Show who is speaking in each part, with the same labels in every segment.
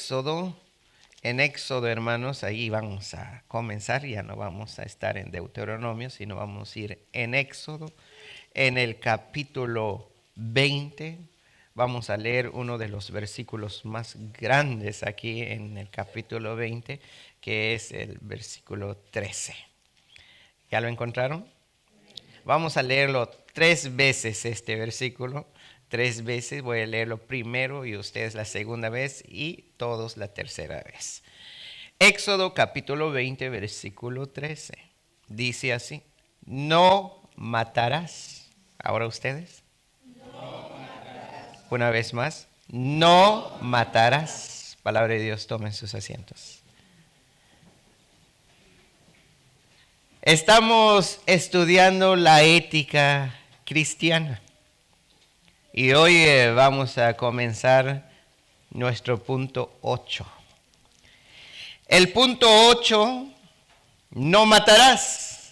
Speaker 1: Éxodo. En Éxodo, hermanos, ahí vamos a comenzar. Ya no vamos a estar en Deuteronomio, sino vamos a ir en Éxodo. En el capítulo 20 vamos a leer uno de los versículos más grandes aquí en el capítulo 20, que es el versículo 13. ¿Ya lo encontraron? Vamos a leerlo 3 veces este versículo. 3 veces, voy a leerlo primero y ustedes la segunda vez y todos la tercera vez. Éxodo capítulo 20, versículo 13. Dice así: no matarás. Ahora ustedes. No matarás. Una vez más. No matarás. Palabra de Dios, tomen sus asientos. Estamos estudiando la ética cristiana. Y hoy vamos a comenzar nuestro punto 8. El punto 8, no matarás.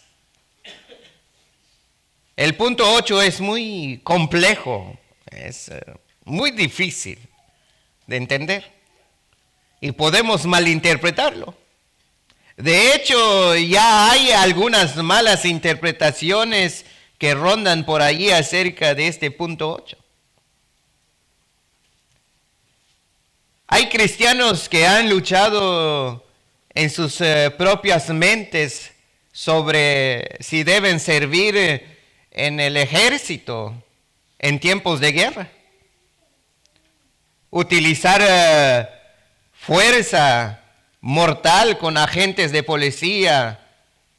Speaker 1: El punto 8 es muy complejo, es muy difícil de entender y podemos malinterpretarlo. De hecho, ya hay algunas malas interpretaciones que rondan por allí acerca de este punto 8. Hay cristianos que han luchado en sus propias mentes sobre si deben servir en el ejército en tiempos de guerra. Utilizar fuerza mortal con agentes de policía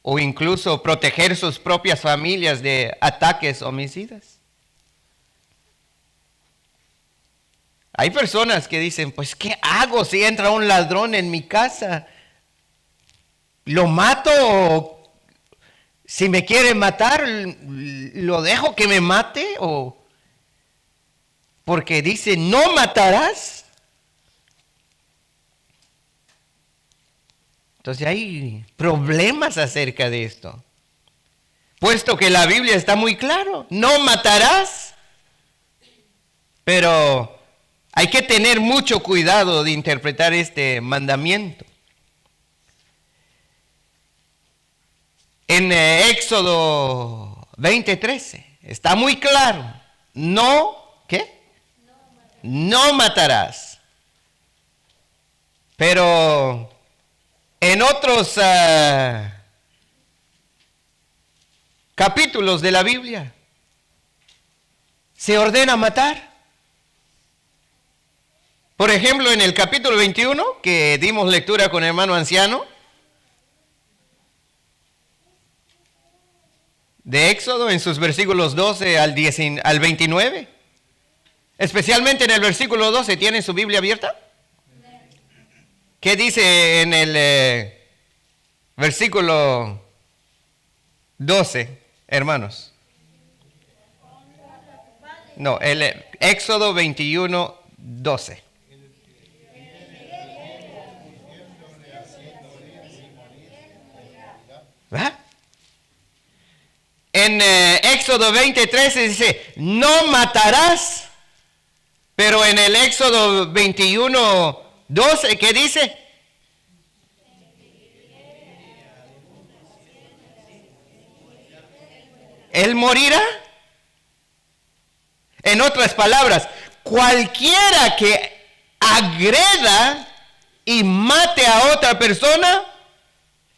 Speaker 1: o incluso proteger sus propias familias de ataques homicidas. Hay personas que dicen, pues ¿qué hago si entra un ladrón en mi casa? ¿Lo mato o si me quiere matar, lo dejo que me mate? O porque dice, no matarás. Entonces hay problemas acerca de esto. Puesto que la Biblia está muy claro, no matarás. Pero hay que tener mucho cuidado de interpretar este mandamiento. En Éxodo 20:13 está muy claro. No, ¿qué? No matarás. Pero en otros capítulos de la Biblia se ordena matar. Por ejemplo, en el capítulo 21, que dimos lectura con el hermano anciano, de Éxodo, en sus versículos 12 al 29, especialmente en el versículo 12, ¿tienen su Biblia abierta? ¿Qué dice en el versículo 12, hermanos? No, el Éxodo 21, 12. ¿Verdad? En Éxodo 20:13 dice, no matarás. Pero en el Éxodo 21:12, ¿qué dice? Él morirá. En otras palabras, cualquiera que agreda y mate a otra persona,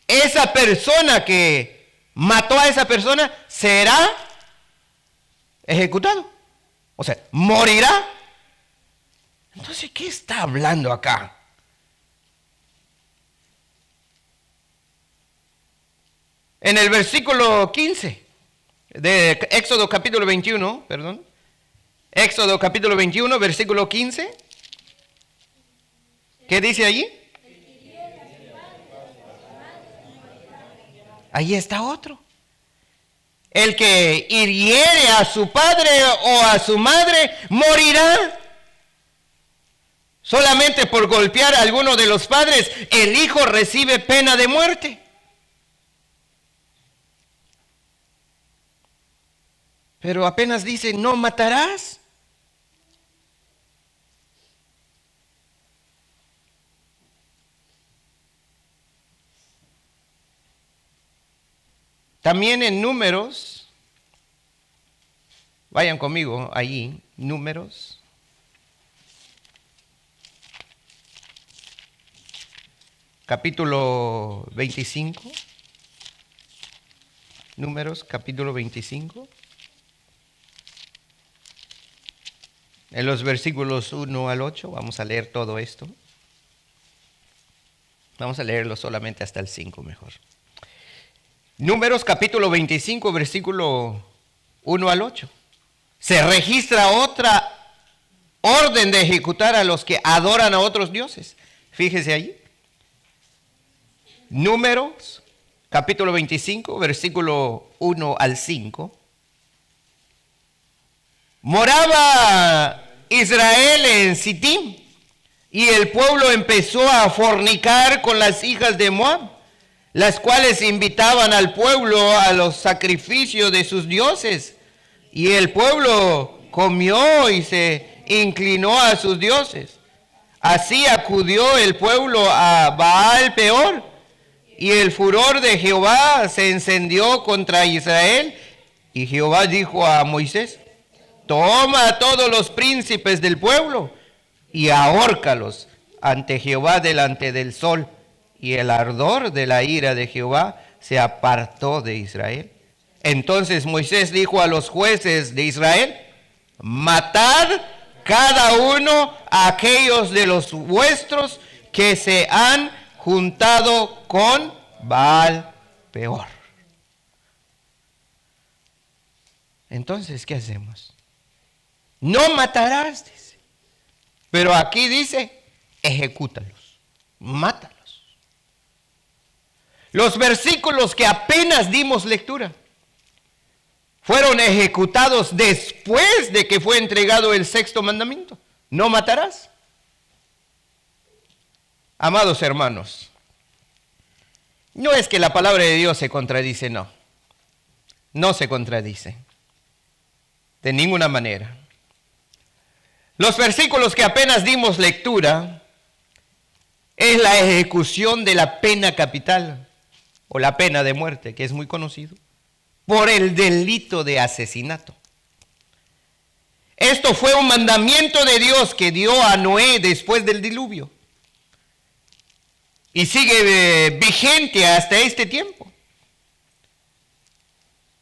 Speaker 1: esa persona que mató a esa persona será ejecutado. O sea, morirá. Entonces, ¿qué está hablando acá? En el versículo 15 de Éxodo capítulo 21, perdón. Éxodo capítulo 21, versículo 15. ¿Qué dice allí? Ahí está otro. El que hiriere a su padre o a su madre morirá. Solamente por golpear a alguno de los padres, el hijo recibe pena de muerte. Pero apenas dice, no matarás. También en Números, vayan conmigo allí, Números. Capítulo 25. Números, capítulo 25. En los versículos 1 al 8 vamos a leer todo esto. Vamos a leerlo solamente hasta el 5 mejor. Números capítulo 25, versículo 1 al 8. Se registra otra orden de ejecutar a los que adoran a otros dioses. Fíjese allí. Números capítulo 25, versículo 1 al 5. Moraba Israel en Sittim, y el pueblo empezó a fornicar con las hijas de Moab, las cuales invitaban al pueblo a los sacrificios de sus dioses. Y el pueblo comió y se inclinó a sus dioses. Así acudió el pueblo a Baal Peor, y el furor de Jehová se encendió contra Israel. Y Jehová dijo a Moisés: toma a todos los príncipes del pueblo y ahórcalos ante Jehová delante del sol. Y el ardor de la ira de Jehová se apartó de Israel. Entonces Moisés dijo a los jueces de Israel: matad cada uno a aquellos de los vuestros que se han juntado con Baal Peor. Entonces, ¿qué hacemos? No matarás, dice. Pero aquí dice, ejecútalos, mátalos. Los versículos que apenas dimos lectura fueron ejecutados después de que fue entregado el sexto mandamiento. No matarás. Amados hermanos, no es que la palabra de Dios se contradice, no. No se contradice. De ninguna manera. Los versículos que apenas dimos lectura es la ejecución de la pena capital o la pena de muerte, que es muy conocido, por el delito de asesinato. Esto fue un mandamiento de Dios que dio a Noé después del diluvio y sigue vigente hasta este tiempo.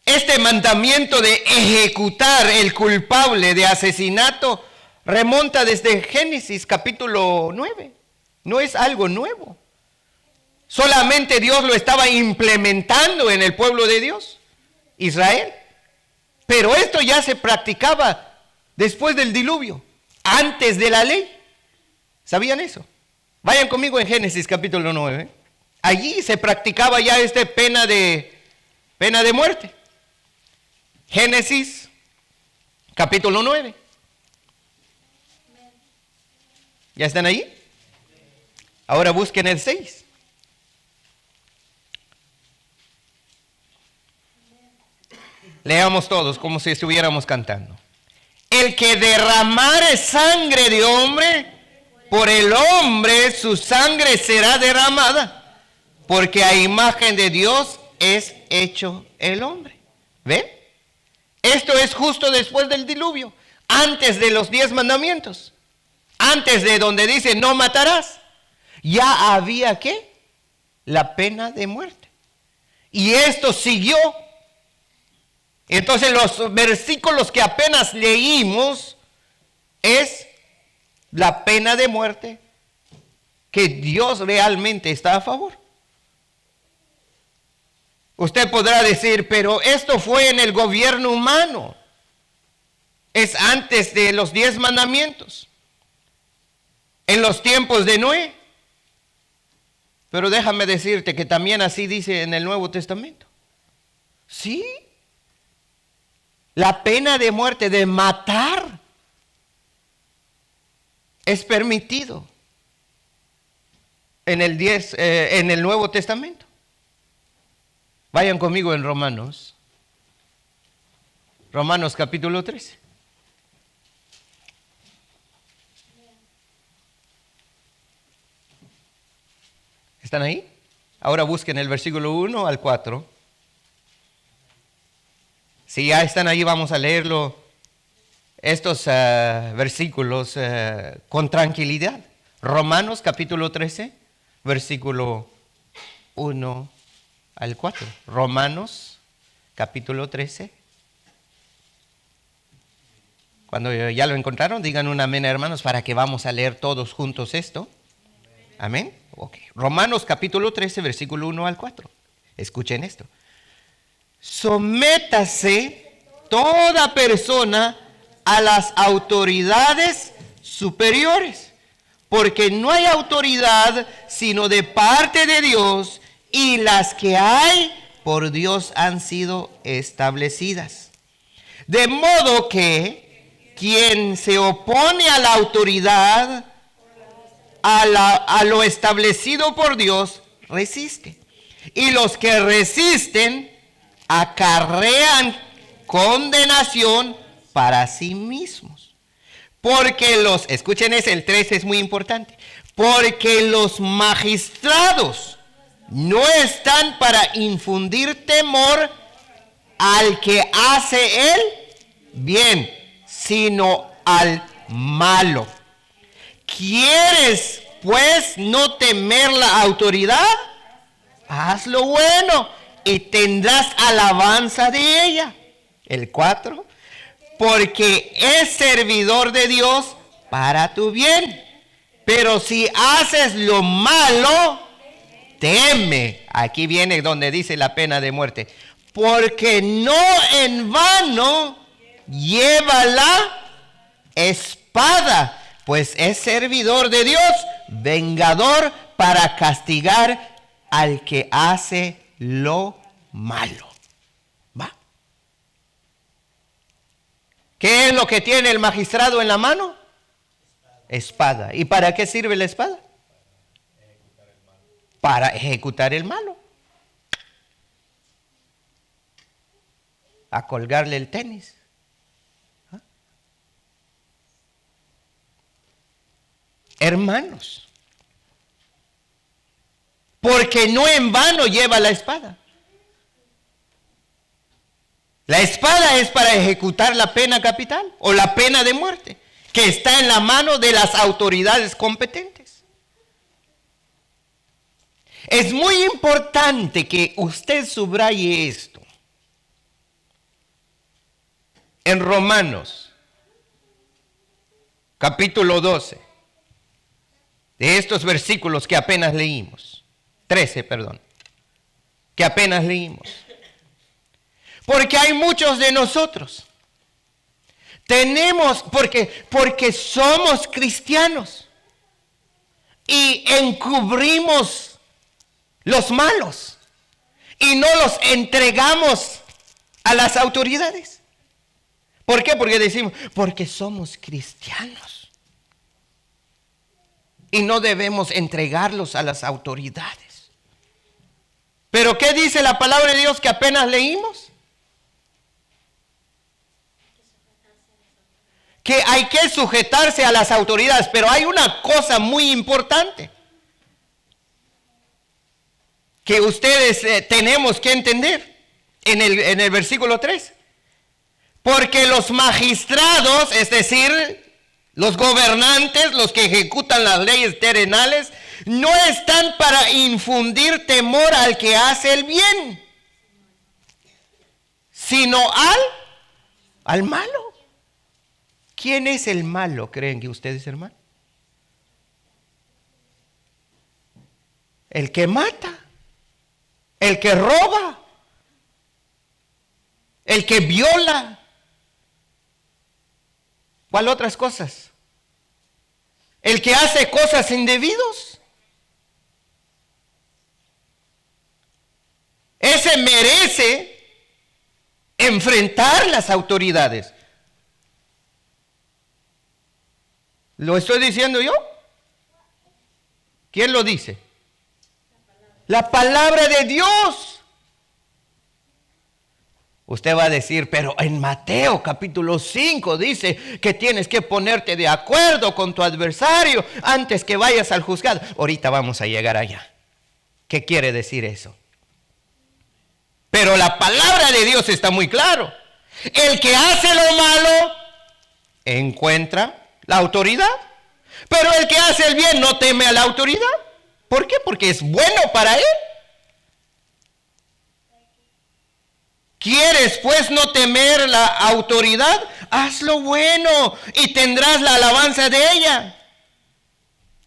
Speaker 1: Este mandamiento de ejecutar el culpable de asesinato remonta desde Génesis capítulo 9. No es algo nuevo. Solamente Dios lo estaba implementando en el pueblo de Dios, Israel. Pero esto ya se practicaba después del diluvio, antes de la ley. ¿Sabían eso? Vayan conmigo en Génesis capítulo 9. Allí se practicaba ya esta pena de muerte. Génesis capítulo 9. ¿Ya están ahí? Ahora busquen el 6. Leamos todos como si estuviéramos cantando. El que derramare sangre de hombre, por el hombre su sangre será derramada, porque a imagen de Dios es hecho el hombre. ¿Ve? Esto es justo después del diluvio, antes de los 10 mandamientos, antes de donde dice no matarás. Ya había ¿qué? La pena de muerte. Y esto siguió. Entonces los versículos que apenas leímos es la pena de muerte que Dios realmente está a favor. Usted podrá decir, pero esto fue en el gobierno humano. Es antes de los 10 mandamientos. En los tiempos de Noé. Pero déjame decirte que también así dice en el Nuevo Testamento. Sí. La pena de muerte, de matar, es permitido en el Nuevo Testamento. Vayan conmigo en Romanos. Romanos capítulo 13. ¿Están ahí? Ahora busquen el versículo 1 al 4. Si ya están ahí, vamos a leerlo, estos versículos con tranquilidad. Romanos capítulo 13, versículo 1 al 4. Romanos capítulo 13. Cuando ya lo encontraron, digan un amén, hermanos, para que vamos a leer todos juntos esto. Amén. Ok. Romanos capítulo 13, versículo 1 al 4. Escuchen esto. Sométase toda persona a las autoridades superiores, porque no hay autoridad sino de parte de Dios, y las que hay por Dios han sido establecidas. De modo que quien se opone a la autoridad, a lo establecido por Dios, resiste. Y los que resisten acarrean condenación para sí mismos. Porque escuchen el 13 es muy importante, porque los magistrados no están para infundir temor al que hace el bien, sino al malo. ¿Quieres pues no temer la autoridad? Haz lo bueno y tendrás alabanza de ella. El 4, porque es servidor de Dios para tu bien. Pero si haces lo malo, teme. Aquí viene donde dice la pena de muerte. Porque no en vano lleva la espada, pues es servidor de Dios, vengador para castigar al que hace lo malo. ¿Va? ¿Qué es lo que tiene el magistrado en la mano? Espada. ¿Y para qué sirve la espada? Para ejecutar el malo. A colgarle el tenis. ¿Ah? Hermanos, porque no en vano lleva la espada. La espada es para ejecutar la pena capital o la pena de muerte, que está en la mano de las autoridades competentes. Es muy importante que usted subraye esto. En Romanos, capítulo 12, de estos versículos que apenas leímos, 13, perdón, que apenas leímos. Porque hay muchos de nosotros, porque somos cristianos y encubrimos los malos y no los entregamos a las autoridades. ¿Por qué? Porque decimos, porque somos cristianos y no debemos entregarlos a las autoridades. ¿Pero qué dice la palabra de Dios que apenas leímos? Que hay que sujetarse a las autoridades, pero hay una cosa muy importante que ustedes tenemos que entender en el versículo 3. Porque los magistrados, es decir, los gobernantes, los que ejecutan las leyes terrenales, no están para infundir temor al que hace el bien, sino al malo. ¿Quién es el malo, creen que ustedes, hermano? El que mata, el que roba, el que viola. ¿Cuál otras cosas? El que hace cosas indebidas. Ese merece enfrentar las autoridades. ¿Lo estoy diciendo yo? ¿Quién lo dice? La palabra de Dios. Usted va a decir, pero en Mateo capítulo 5 dice que tienes que ponerte de acuerdo con tu adversario antes que vayas al juzgado. Ahorita vamos a llegar allá. ¿Qué quiere decir eso? Pero la palabra de Dios está muy claro. El que hace lo malo encuentra la autoridad. Pero el que hace el bien no teme a la autoridad. ¿Por qué? Porque es bueno para él. ¿Quieres pues no temer la autoridad? Haz lo bueno y tendrás la alabanza de ella.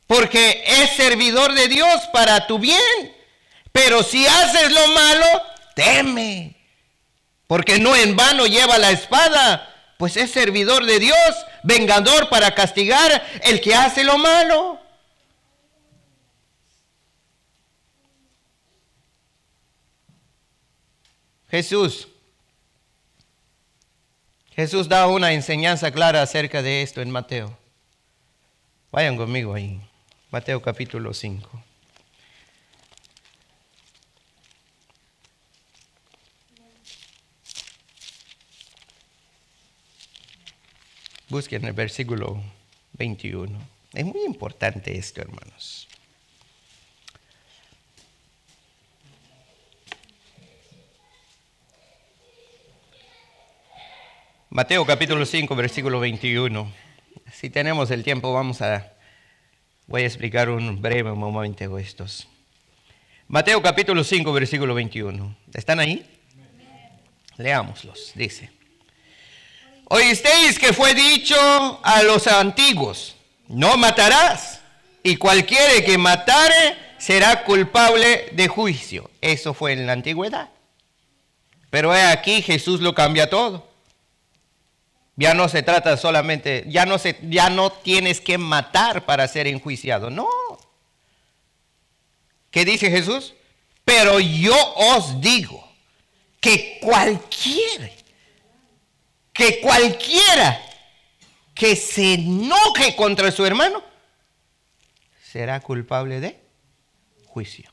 Speaker 1: Porque es servidor de Dios para tu bien. Pero si haces lo malo, teme. Porque no en vano lleva la espada, pues es servidor de Dios, vengador para castigar el que hace lo malo. Jesús da una enseñanza clara acerca de esto en Mateo. Vayan conmigo ahí. Mateo capítulo 5. Busquen el versículo 21. Es muy importante esto, hermanos. Mateo capítulo 5, versículo 21. Si tenemos el tiempo, voy a explicar un breve momento estos. Mateo capítulo 5, versículo 21. ¿Están ahí? Leámoslos. Dice: Oísteis que fue dicho a los antiguos, no matarás, y cualquiera que matare será culpable de juicio. Eso fue en la antigüedad. Pero he aquí Jesús lo cambia todo. Ya no se trata solamente, ya no tienes que matar para ser enjuiciado. No. ¿Qué dice Jesús? Pero yo os digo que cualquiera que se enoje contra su hermano será culpable de juicio.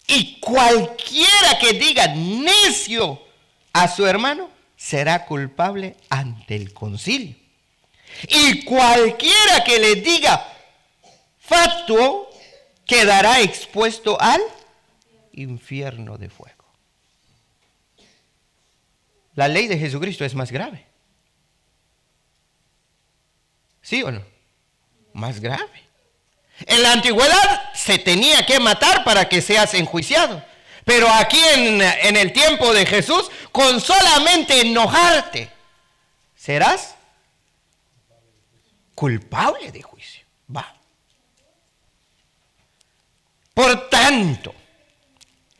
Speaker 1: Y cualquiera que diga necio a su hermano será culpable ante el concilio. Y cualquiera que le diga fatuo quedará expuesto al infierno de fuego. La ley de Jesucristo es más grave. ¿Sí o no? Más grave. En la antigüedad se tenía que matar para que seas enjuiciado. Pero aquí en el tiempo de Jesús, con solamente enojarte, serás culpable de juicio. Va. Por tanto,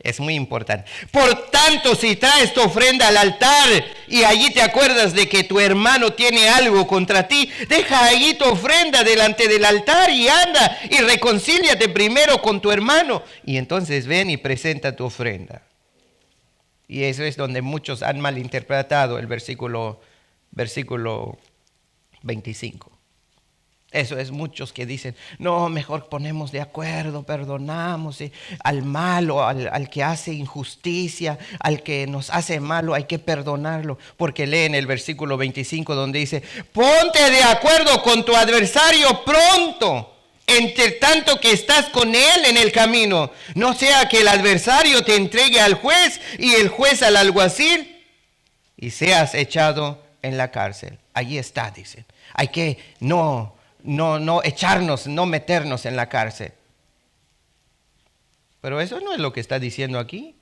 Speaker 1: es muy importante. Por tanto, si traes tu ofrenda al altar y allí te acuerdas de que tu hermano tiene algo contra ti, deja allí tu ofrenda delante del altar y anda y reconcíliate primero con tu hermano. Y entonces ven y presenta tu ofrenda. Y eso es donde muchos han malinterpretado el versículo 25. Eso es muchos que dicen, no, mejor ponemos de acuerdo, perdonamos al malo, al que hace injusticia, al que nos hace malo, hay que perdonarlo. Porque leen el versículo 25 donde dice, ponte de acuerdo con tu adversario pronto, entre tanto que estás con él en el camino. No sea que el adversario te entregue al juez y el juez al alguacil y seas echado en la cárcel. Allí está, dicen. Hay que no echarnos, no meternos en la cárcel. Pero eso no es lo que está diciendo aquí.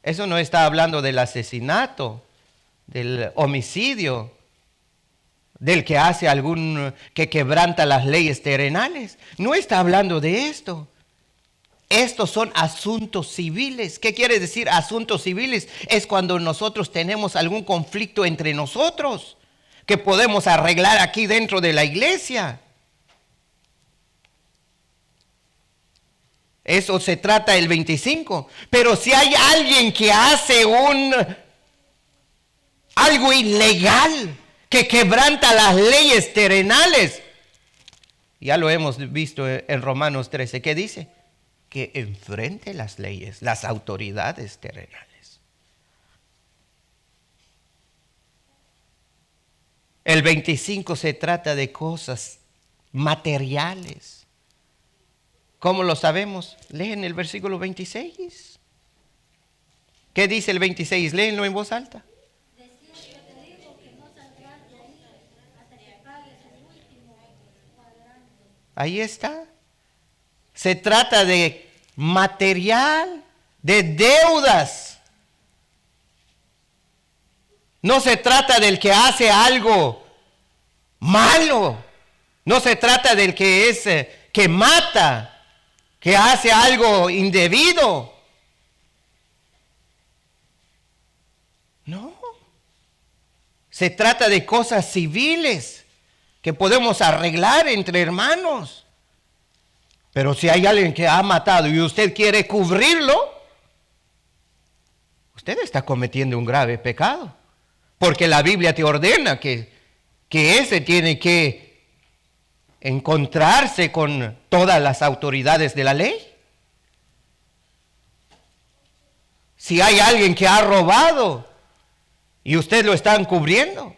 Speaker 1: Eso no está hablando del asesinato, del homicidio, del que hace que quebranta las leyes terrenales. No está hablando de esto. Estos son asuntos civiles. ¿Qué quiere decir asuntos civiles? Es cuando nosotros tenemos algún conflicto entre nosotros que podemos arreglar aquí dentro de la iglesia. Eso se trata el 25. Pero si hay alguien que hace algo ilegal, que quebranta las leyes terrenales, ya lo hemos visto en Romanos 13. ¿Qué dice? Que enfrente las leyes, las autoridades terrenales. El 25 se trata de cosas materiales. ¿Cómo lo sabemos? Leen el versículo 26. ¿Qué dice el 26? Léenlo en voz alta. Ahí está. Se trata de material, de deudas. No se trata del que hace algo malo. No se trata del que es que mata, que hace algo indebido. No. Se trata de cosas civiles que podemos arreglar entre hermanos. Pero si hay alguien que ha matado y usted quiere cubrirlo, usted está cometiendo un grave pecado. Porque la Biblia te ordena que ese tiene que encontrarse con todas las autoridades de la ley. Si hay alguien que ha robado y usted lo está encubriendo.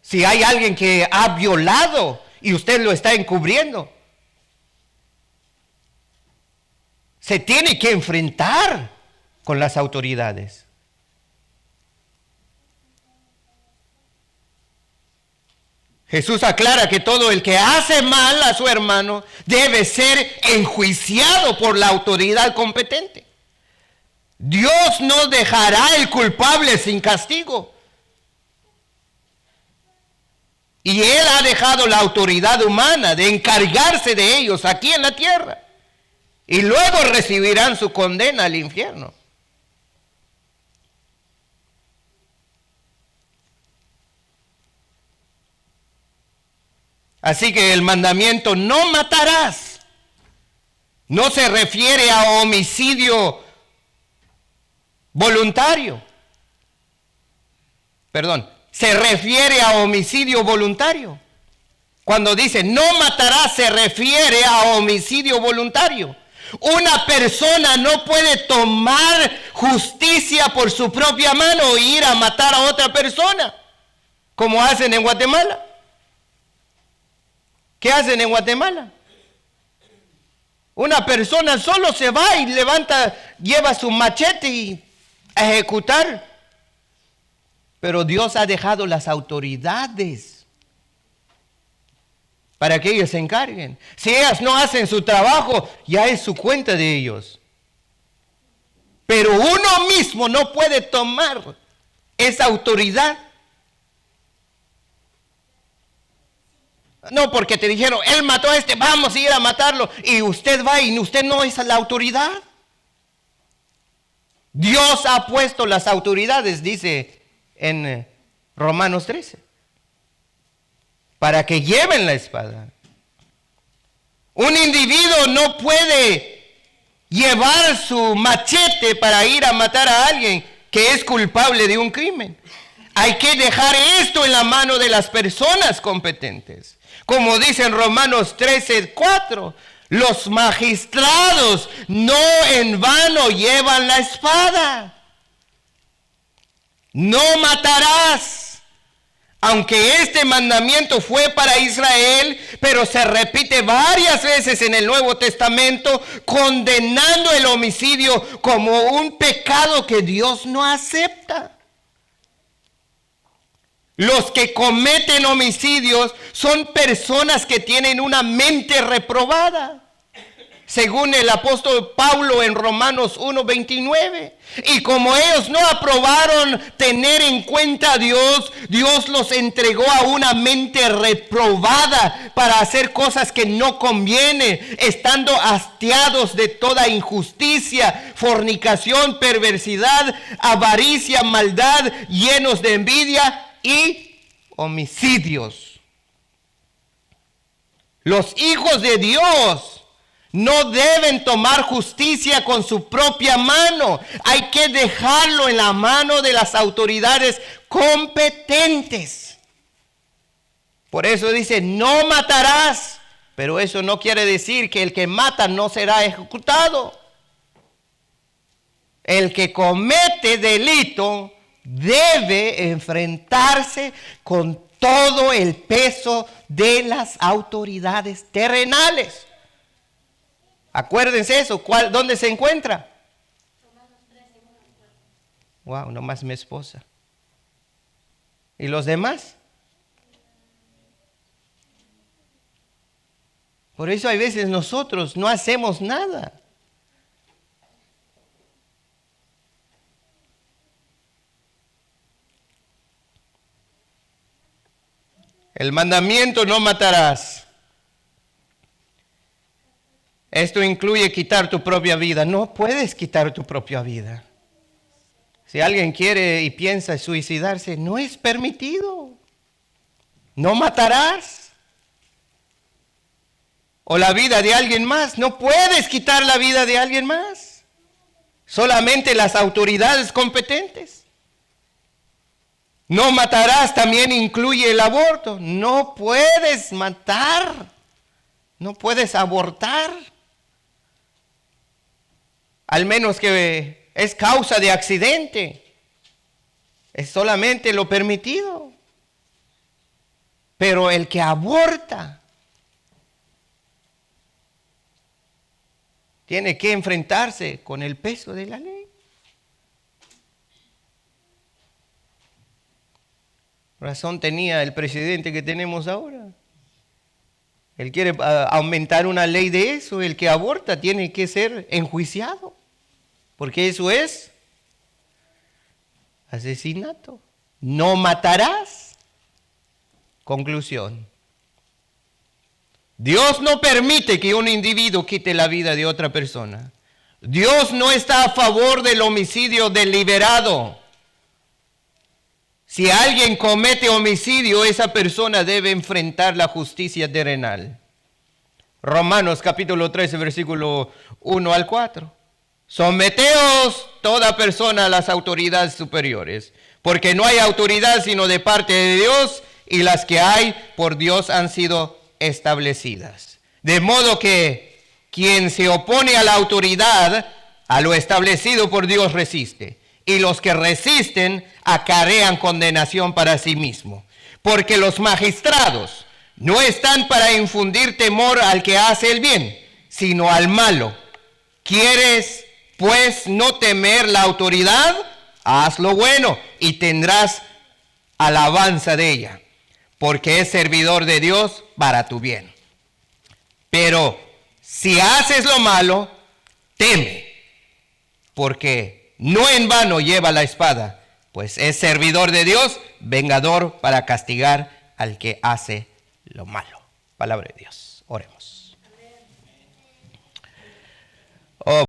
Speaker 1: Si hay alguien que ha violado y usted lo está encubriendo. Se tiene que enfrentar con las autoridades. Jesús aclara que todo el que hace mal a su hermano debe ser enjuiciado por la autoridad competente. Dios no dejará al culpable sin castigo. Y Él ha dejado la autoridad humana de encargarse de ellos aquí en la tierra. Y luego recibirán su condena al infierno. Así que el mandamiento no matarás no se refiere a homicidio voluntario. Perdón, se refiere a homicidio voluntario. Cuando dice no matarás se refiere a homicidio voluntario. Una persona no puede tomar justicia por su propia mano e ir a matar a otra persona, como hacen en Guatemala. ¿Qué hacen en Guatemala? Una persona solo se va y lleva su machete y a ejecutar. Pero Dios ha dejado las autoridades para que ellos se encarguen. Si ellas no hacen su trabajo, ya es su cuenta de ellos. Pero uno mismo no puede tomar esa autoridad. No, porque te dijeron, él mató a este, vamos a ir a matarlo. Y usted va y usted no es la autoridad. Dios ha puesto las autoridades, dice en Romanos 13, para que lleven la espada. Un individuo no puede llevar su machete para ir a matar a alguien que es culpable de un crimen. Hay que dejar esto en la mano de las personas competentes. Como dice en Romanos 13:4, los magistrados no en vano llevan la espada. No matarás. Aunque este mandamiento fue para Israel, pero se repite varias veces en el Nuevo Testamento, condenando el homicidio como un pecado que Dios no acepta. Los que cometen homicidios son personas que tienen una mente reprobada, según el apóstol Pablo en Romanos 1:29. Y como ellos no aprobaron tener en cuenta a Dios, Dios los entregó a una mente reprobada para hacer cosas que no conviene, estando hastiados de toda injusticia, fornicación, perversidad, avaricia, maldad, llenos de envidia y homicidios. Los hijos de Dios no deben tomar justicia con su propia mano. Hay que dejarlo en la mano de las autoridades competentes. Por eso dice, no matarás. Pero eso no quiere decir que el que mata no será ejecutado. El que comete delito debe enfrentarse con todo el peso de las autoridades terrenales. Acuérdense eso. ¿Dónde se encuentra? Wow, nomás mi esposa. ¿Y los demás? Por eso hay veces nosotros no hacemos nada. El mandamiento: no matarás. Esto incluye quitar tu propia vida. No puedes quitar tu propia vida. Si alguien quiere y piensa suicidarse, no es permitido. No matarás. O la vida de alguien más. No puedes quitar la vida de alguien más. Solamente las autoridades competentes. No matarás también incluye el aborto. No puedes matar. No puedes abortar. Al menos que es causa de accidente. Es solamente lo permitido. Pero el que aborta tiene que enfrentarse con el peso de la ley. Razón tenía el presidente que tenemos ahora. Él quiere aumentar una ley de eso. El que aborta tiene que ser enjuiciado. Porque eso es asesinato. No matarás. Conclusión. Dios no permite que un individuo quite la vida de otra persona. Dios no está a favor del homicidio deliberado. Si alguien comete homicidio, esa persona debe enfrentar la justicia terrenal. Romanos capítulo 13, versículo 1 al 4. Someteos toda persona a las autoridades superiores, porque no hay autoridad sino de parte de Dios, y las que hay por Dios han sido establecidas. De modo que quien se opone a la autoridad, a lo establecido por Dios, resiste. Y los que resisten acarrean condenación para sí mismo. Porque los magistrados no están para infundir temor al que hace el bien, sino al malo. ¿Quieres, pues, no temer la autoridad? Haz lo bueno y tendrás alabanza de ella, porque es servidor de Dios para tu bien. Pero si haces lo malo, teme, porque no en vano lleva la espada, pues es servidor de Dios, vengador para castigar al que hace lo malo. Palabra de Dios. Oremos. Oh,